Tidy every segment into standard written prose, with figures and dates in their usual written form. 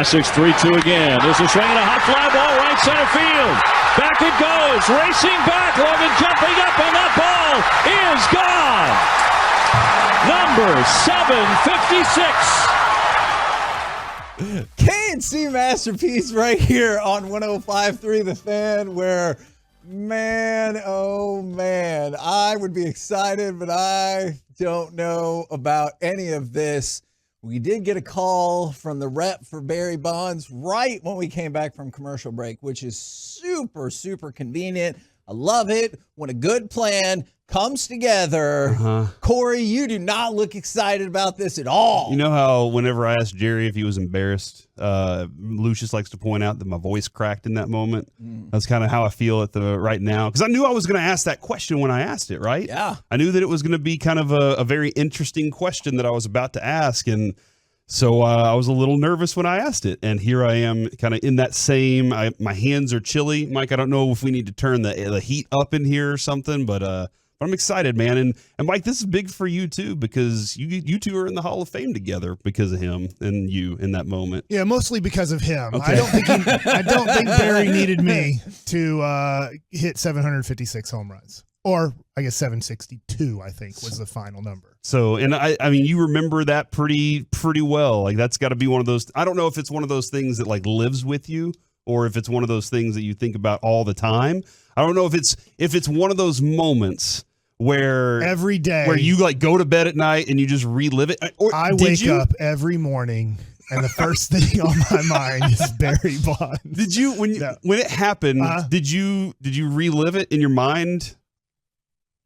Bacsik's 3-2 again. There's a swing and a hot fly ball right center field. Back it goes, racing back, Logan jumping up, and that ball is gone. Number 756. K&C masterpiece right here on 105.3 The Fan, where, man, oh man, I would be excited, but I don't know about any of this. We did get a call from the rep for Barry Bonds right when we came back from commercial break, which is super, super convenient. I love it when a good plan comes together. Corey, you do not look excited about this at all. You know how whenever I asked Jerry if he was embarrassed, Lucius likes to point out that my voice cracked in that moment. That's kind of how I feel at the right now, because I knew I was going to ask that question when I asked it, right? Yeah. I knew that it was going to be kind of a very interesting question that I was about to ask, and so I was a little nervous when I asked it, and here I am kind of in that same, my hands are chilly. Mike, I don't know if we need to turn the heat up in here or something, but I'm excited, man. And Mike, this is big for you too, because you two are in the Hall of Fame together because of him and you in that moment. Yeah, mostly because of him. Okay. I don't think Barry needed me to hit 756 home runs. Or I guess 762, I think, was the final number. So, and I mean, you remember that pretty well. Like, that's got to be one of those. I don't know if it's one of those things that like lives with you, or if it's one of those things that you think about all the time. I don't know if it's one of those moments where every day, where you like go to bed at night and you just relive it. Or I wake up every morning, and the first thing on my mind is Barry Bonds. Did you when it happened? Did you relive it in your mind?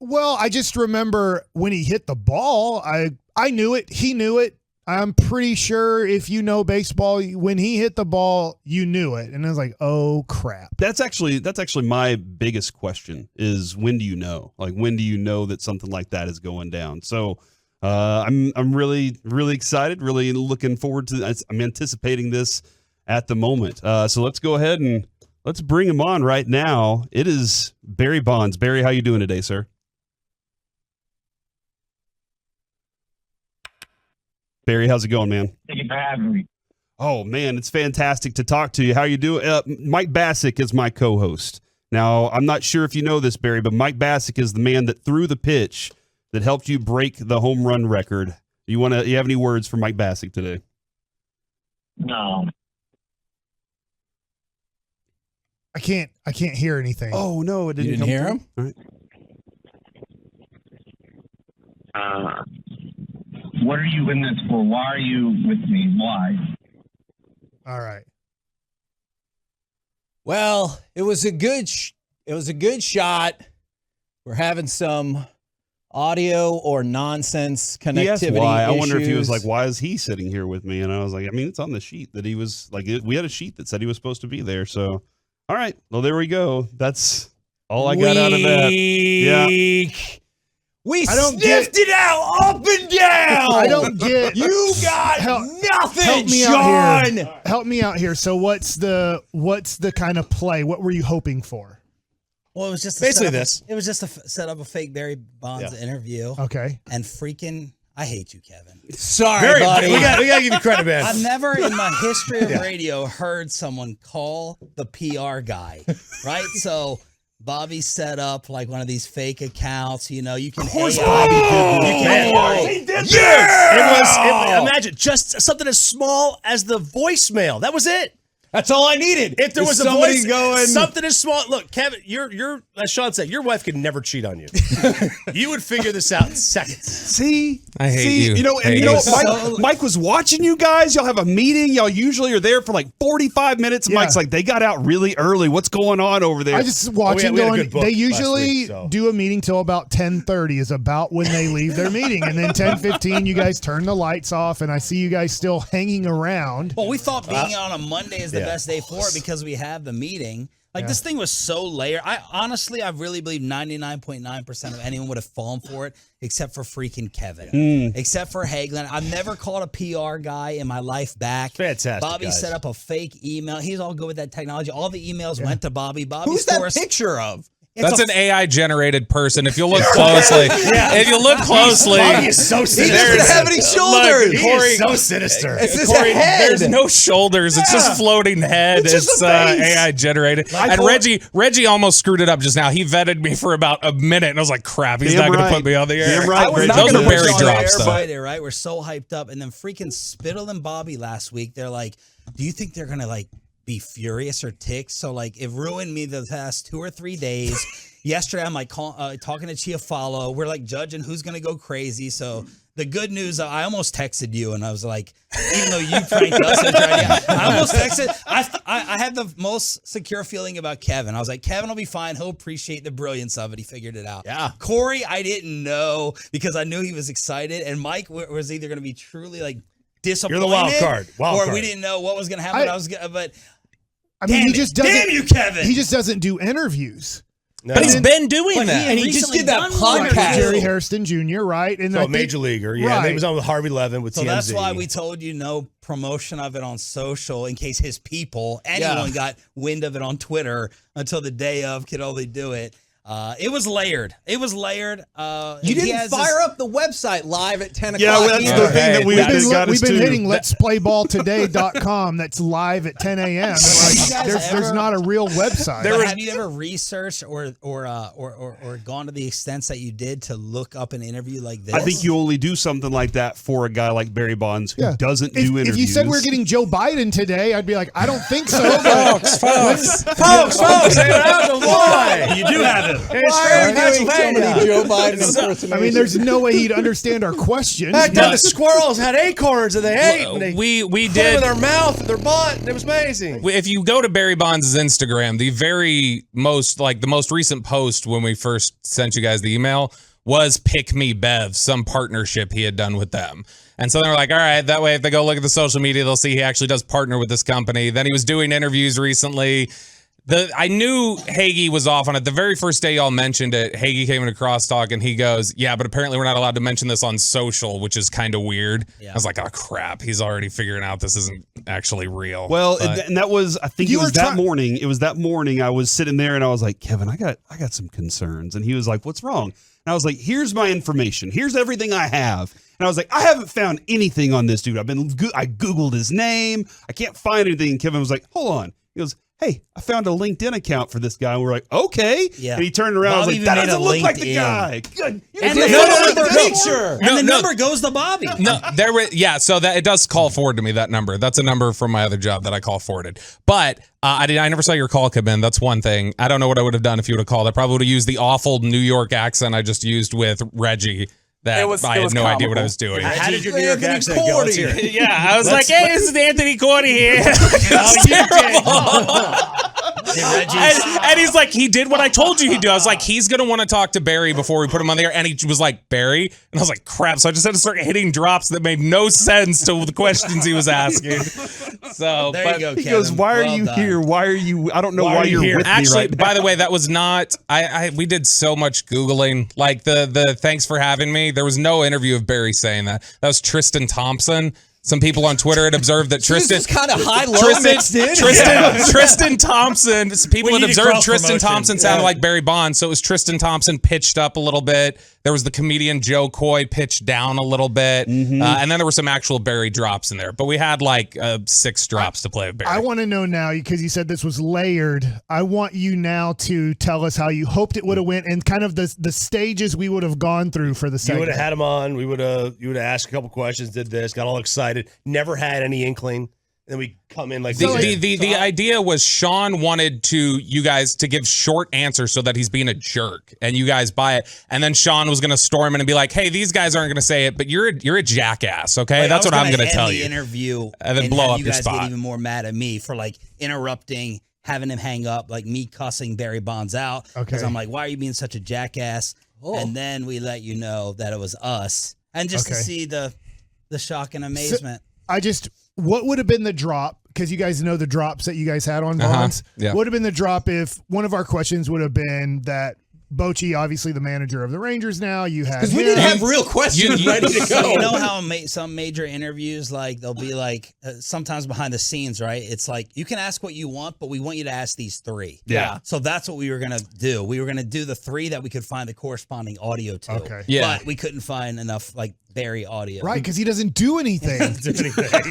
Well, I just remember when he hit the ball, I knew it. He knew it. I'm pretty sure if you know baseball, when he hit the ball, you knew it. And I was like, oh, crap. That's actually my biggest question is, when do you know? Like, when do you know that something like that is going down? So I'm really, really excited, really looking forward to this. I'm anticipating this at the moment. So let's go ahead and let's bring him on right now. It is Barry Bonds. Barry, how you doing today, sir? Barry, how's it going, man? Thank you for having me. Oh, man, it's fantastic to talk to you. How you doing? Mike Bacsik is my co-host. Now, I'm not sure if you know this, Barry, but Mike Bacsik is the man that threw the pitch that helped you break the home run record. You have any words for Mike Bacsik today? No. I can't hear anything. Oh, no, it You didn't hear him? All right. What are you in this for? Why are you with me? Why? All right. Well, it was a good shot. We're having some audio or nonsense connectivity Yes, why? I wonder if he was issues. like, why is he sitting here with me? And I was like, I mean, it's on the sheet that he was like, we had a sheet that said he was supposed to be there. So, all right. Well, there we go. That's all I got out of that. Yeah. We sniffed it out up and down. I don't get. You got nothing, help me Sean. out here. Help me out here. So what's the kind of play? What were you hoping for? Well, it was just basically this. It was just to set up a fake Barry Bonds interview. Okay. And freaking, I hate you, Kevin. Sorry, buddy. We got to give you credit, man. I've never in my history of radio heard someone call the PR guy, right? So Bobby set up like one of these fake accounts. You know, you can. Of course, Bobby did. Yes. Imagine just something as small as the voicemail. That was it. That's all I needed. If there was a somebody voice, going, something as small. Look, Kevin, you're as Sean said, your wife could never cheat on you. You would figure this out in seconds. See, I hate you. You know, and Mike was watching you guys. Y'all have a meeting. Y'all usually are there for like 45 minutes. And Mike's like, they got out really early. What's going on over there? I just watching we had a going. good book They usually last week, so. do a meeting till about 10:30 is about when they leave their meeting, and then 10:15 you guys turn the lights off, and I see you guys still hanging around. Well, we thought being on a Monday is the best day for it because we have the meeting. Like, this thing was so layered. I really believe 99.9% of anyone would have fallen for it, except for freaking Kevin, except for Hagelin. I've never called a PR guy in my life back. Fantastic. Bobby guys. set up a fake email. He's all good with that technology. All the emails went to Bobby. who's that picture of? That's an AI generated person. If you look closely, if you look closely, He is so He sinister. doesn't have any shoulders. He is so sinister. It's just Corey, a head. there's no shoulders. It's just floating head. It's just It's a face. AI generated. And Reggie almost screwed it up just now. He vetted me for about a minute, and I was like, "Crap, he's not going to put me on the air." Damn right. I was not Those gonna are put Barry you on the drops, air, though. but- Right? We're so hyped up, and then freaking Spittle and Bobby last week. They're like, "Do you think they're gonna like be furious or ticked?" So like, it ruined me the past 2 or 3 days. Yesterday, I'm like talking to Chiafalo. We're like judging who's gonna go crazy. So the good news, I almost texted you, and I was like, even though you pranked us, I almost texted. I had the most secure feeling about Kevin. I was like, Kevin will be fine. He'll appreciate the brilliance of it. He figured it out. Yeah. Corey, I didn't know because I knew he was excited, and Mike was either gonna be truly like disappointed, You're the wild card. or we didn't know what was gonna happen. But I mean, he just doesn't. damn you, Kevin. He just doesn't do interviews. No. But he's been doing that. And he just did that recently done podcast. one. Jerry Hairston Jr., right? And So I a think- major leaguer. Yeah. Right. He was on with Harvey Levin with So TMZ. that's why we told you no promotion of it on social in case his people, anyone got wind of it on Twitter until the day of could only do it. It was layered. You didn't fire up the website live at 10 o'clock. Yeah, well, that's either. the thing that we've got We've us been to. hitting letsplayballtoday.com that's live at 10 a.m. Like, there's not a real website. Have you ever researched or gone to the extents that you did to look up an interview like this? I think you only do something like that for a guy like Barry Bonds who doesn't do interviews. If you said we're getting Joe Biden today, I'd be like, I don't think so. folks, hang out the lie. you do have it. Why are you doing so many Joe Biden impersonations? I mean, there's no way he'd understand our questions. Back then, the squirrels had acorns that they ate. And they We put them did. in their mouth, their butt. And it was amazing. If you go to Barry Bonds' Instagram, the most recent post when we first sent you guys the email was Pick Me Bev, some partnership he had done with them. And so they were like, all right, that way if they go look at the social media, they'll see he actually does partner with this company. Then he was doing interviews recently. I knew Hagee was off on it. The very first day y'all mentioned it, Hagee came into Crosstalk and he goes, yeah, but apparently we're not allowed to mention this on social, which is kind of weird. Yeah. I was like, oh, crap. He's already figuring out this isn't actually real. Well, and that was, I think it was that morning. It was that morning I was sitting there and I was like, Kevin, I got some concerns. And he was like, what's wrong? And I was like, here's my information. Here's everything I have. And I was like, I haven't found anything on this dude. I Googled his name. I can't find anything. And Kevin was like, hold on. He goes, hey, I found a LinkedIn account for this guy. And we're like, okay. Yeah. And he turned around. Bob I was like, that even doesn't made a look like the LinkedIn. guy. Good. And the number goes to Bobby. No, so that it does call forward to me, that number. That's a number from my other job that I call forwarded. But I never saw your call come in. That's one thing. I don't know what I would have done if you would have called. I probably would have used the awful New York accent I just used with Reggie. I had no idea what I was doing. How did your New York accent go? Let's hear it. Yeah, I was like, hey, this is Anthony Cordy here. And he's like, he did what I told you he'd do. I was like, he's going to want to talk to Barry before we put him on the air. And he was like, Barry? And I was like, crap. So I just had to start hitting drops that made no sense to the questions he was asking. So There you go, He Kevin. goes, why are Well you done. here? Why are you? I don't know why you're here. with Actually, me right by now. the way, that was not. We did so much Googling. Like the thanks for having me. There was no interview of Barry saying that. That was Tristan Thompson. Some people on Twitter had observed that Tristan This is kind of high-low mixed in. Tristan Thompson. People We had need to observed cross Tristan promotion. Thompson sounded like Barry Bonds, so it was Tristan Thompson pitched up a little bit. There was the comedian Joe Coy pitched down a little bit, and then there were some actual Barry drops in there. But we had like 6 drops to play with Barry. I want to know now, because you said this was layered. I want you now to tell us how you hoped it would have went and kind of the stages we would have gone through for the You segment. would have had him on. You would have asked a couple questions, did this, got all excited, never had any inkling. Then we come in like The idea was Sean wanted you guys to give short answers so that he's being a jerk and you guys buy it. And then Sean was going to storm in and be like, hey, these guys aren't going to say it, but you're a jackass. Okay. That's what I'm going to tell the you. Interview and then blow have up you your guys spot. Get even more mad at me for like interrupting, having him hang up, like me cussing Barry Bonds out. Because I'm like, why are you being such a jackass? And then we let you know that it was us. And just to see the shock and amazement. What would have been the drop? Because you guys know the drops that you guys had on Bonds. Yeah. What would have been the drop if one of our questions would have been that Bochy, obviously the manager of the Rangers now. You had Because we didn't have real questions ready to go. So you know how some major interviews, like they'll be like sometimes behind the scenes, right? It's like you can ask what you want, but we want you to ask these 3. Yeah. So that's what we were gonna do. We were gonna do the 3 that we could find the corresponding audio to. Okay. Yeah. But we couldn't find enough like Barry audio. Right, because he doesn't do anything.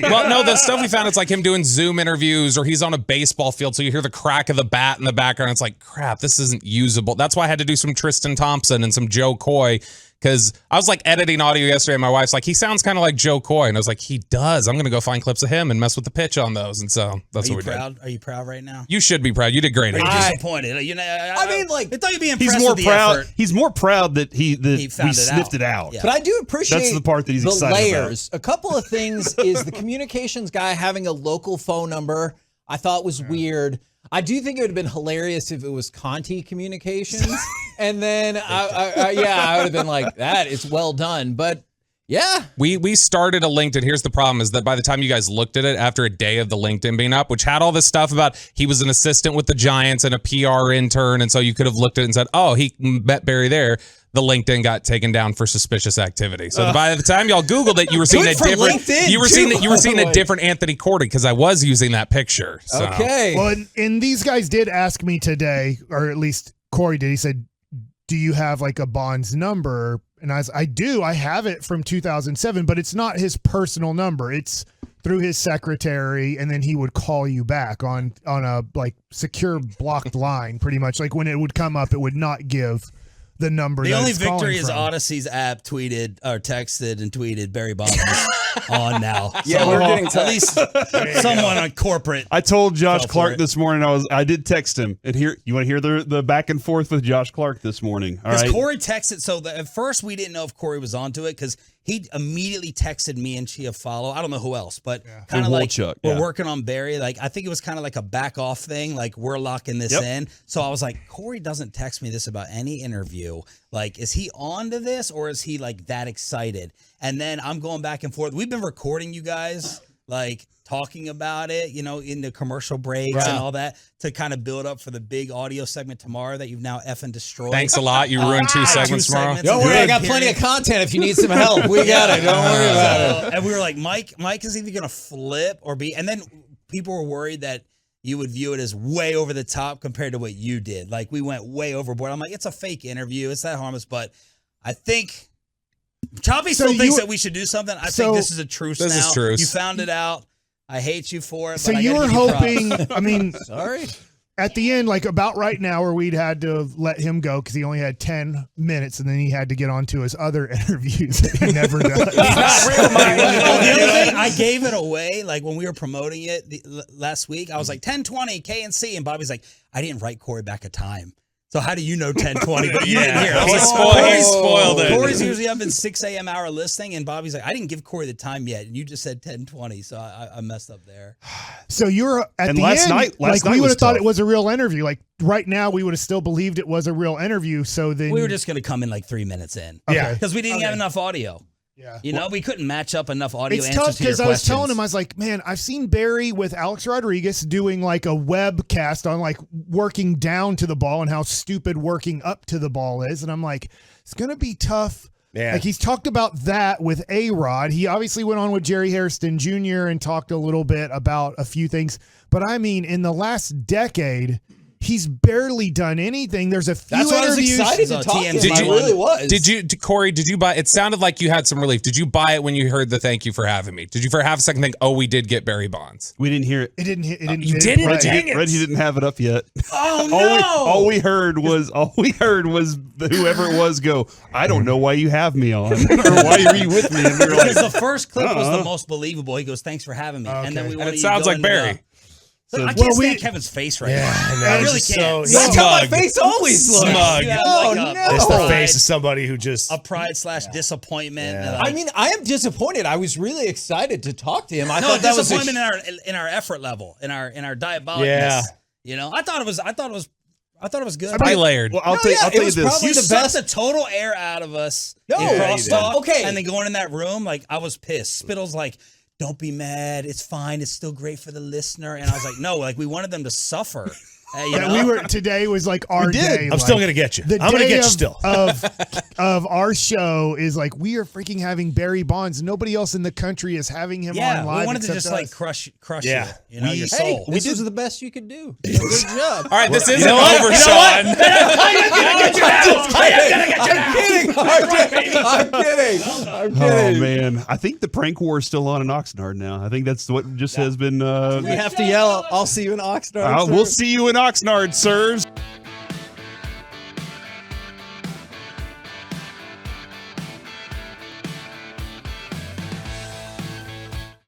Well, no, the stuff we found, it's like him doing Zoom interviews or he's on a baseball field, so you hear the crack of the bat in the background. It's like, crap, this isn't usable. That's why I had to do some Tristan Thompson and some Joe Coy, because I was like editing audio yesterday and my wife's like, he sounds kind of like Joe Coy. And I was like, he does. I'm going to go find clips of him and mess with the pitch on those. And so that's what we did. Are you proud right now? You should be proud. You did great. Are you AJ. disappointed? You know, I mean, like, I thought you'd be impressed He's more with the proud. effort. He's more proud that we found it sniffed out. it out. Yeah. But I do appreciate That's the part that he's the excited layers. A couple of things is the communications guy having a local phone number. I thought was weird. I do think it would have been hilarious if it was Conti Communications, and then I would have been like, that is well done. But yeah, we started a LinkedIn. Here's the problem is that by the time you guys looked at it after a day of the LinkedIn being up, which had all this stuff about he was an assistant with the Giants and a PR intern, and so you could have looked at it and said, oh, he met Barry there. The LinkedIn got taken down for suspicious activity. So by the time y'all Googled it, you were seeing a different. You were seeing a different Anthony Cordy because I was using that picture. So. okay. Well, and these guys did ask me today, or at least Corey did. He said, do you have like a Bonds number? And I do. I have it from 2007, but it's not his personal number. It's through his secretary, and then he would call you back on a like secure blocked line, pretty much. Like when it would come up, it would not give the number. The that only it's calling victory is from. Odyssey's app tweeted or texted and tweeted Barry Bonds on now. Yeah, we're getting at least someone on corporate. I told Josh Fell for Clark it. this morning. I did text him, and you want to hear the back and forth with Josh Clark this morning. All Because right. Corey texted, so at first we didn't know if Corey was onto it because he immediately texted me and Chiafalo. I don't know who else, but kind of like Wolchuk, we're working on Barry. Like I think it was kind of like a back off thing. Like we're locking this in. So I was like, Corey doesn't text me this about any interview. Like, is he on to this or is he like that excited? And then I'm going back and forth. We've been recording you guys like talking about it, you know, in the commercial breaks and all that to kind of build up for the big audio segment tomorrow that you've now effing destroyed. Thanks a lot. You ruined 2 segments tomorrow. Don't worry, I got plenty of content if you need some help. We got it. Don't worry about it. And we were like, Mike is either going to flip or be, and then people were worried that you would view it as way over the top compared to what you did. Like we went way overboard. I'm like, it's a fake interview. It's that harmless, but I think Choppy still thinks that we should do something. I think this is a truce now. This is truce. You found it out. I hate you for it. So but I you gotta were give you hoping, props. I mean, Sorry. at the end, like about right now where we'd had to let him go because he only had 10 minutes and then he had to get on to his other interviews that he never does. The other thing, I gave it away. Like when we were promoting it last week, I was like 10:20 KNC, and Bobby's like, I didn't write Corey back a time. So how do you know 10:20? But you didn't hear. I was like, He spoiled it. Corey's usually up in 6 a.m. hour listening, and Bobby's like, I didn't give Corey the time yet, and you just said 10:20, so I messed up there. So you're at And the last end, night like we was would have thought tough. it was a real interview. Like right now, we would have still believed it was a real interview. So then We were just gonna come in like 3 minutes in, Okay. because we didn't have enough audio. Yeah. You know, we couldn't match up enough audio It's answers tough to your because I was telling questions. him, I was like, man, I've seen Barry with Alex Rodriguez doing like a webcast on like working down to the ball and how stupid working up to the ball is. And I'm like, it's going to be tough. Yeah. Like he's talked about that with A-Rod. He obviously went on with Jerry Hairston Jr. and talked a little bit about a few things. But I mean, in the last decade, he's barely done anything. There's a few That's why I was interviews. excited So to talk to TMZ him. I really was. Corey, did you buy, it sounded like you had some relief. Did you buy it when you heard the thank you for having me? Did you for half a second think, oh, we did get Barry Bonds? We didn't hear it. It didn't hit. It didn't. you it didn't? play. Dang it. Reggie didn't have it up yet. Oh no! All we heard was whoever it was go, I don't know why you have me on or why are you with me? And we were like, Because the first clip was the most believable. He goes, "Thanks for having me," and then we And wanted it you sounds to go like into Barry. I can't Well, stand Kevin's face right now. I know. I It's really just can't. so- That's how my Smug. face always looks. Smug. You have Oh, like no. It's the pride- face of somebody who just. a pride / disappointment. Yeah. and like- I mean, I am disappointed. I was really excited to talk to him. I no thought that was disappointment in our effort level, in our diabolicness. Yeah. You know, I thought it was good. Probably layered. well, I'll No, tell yeah, you it was this. probably You the sucked best. the total air out of us No, in yeah, you crosstalk. did. Okay. And then going in that room, like I was pissed. Spittle's like, don't be mad. It's fine. It's still great for the listener. And I was like, no, like we wanted them to suffer. Today was like our day. I'm still gonna get you. I'm gonna get you still. Of our show is like we are freaking having Barry Bonds. Nobody else in the country is having him on live. We wanted to just us. like crush you. You know, your soul. This was the best you could do. Good job. All right, this isn't over, Sean. I'm kidding. Oh man, I think the prank war is still on in Oxnard now. I think that's what just has been. We have to yell. I'll see you in Oxnard. We'll see you in Oxnard, sirs.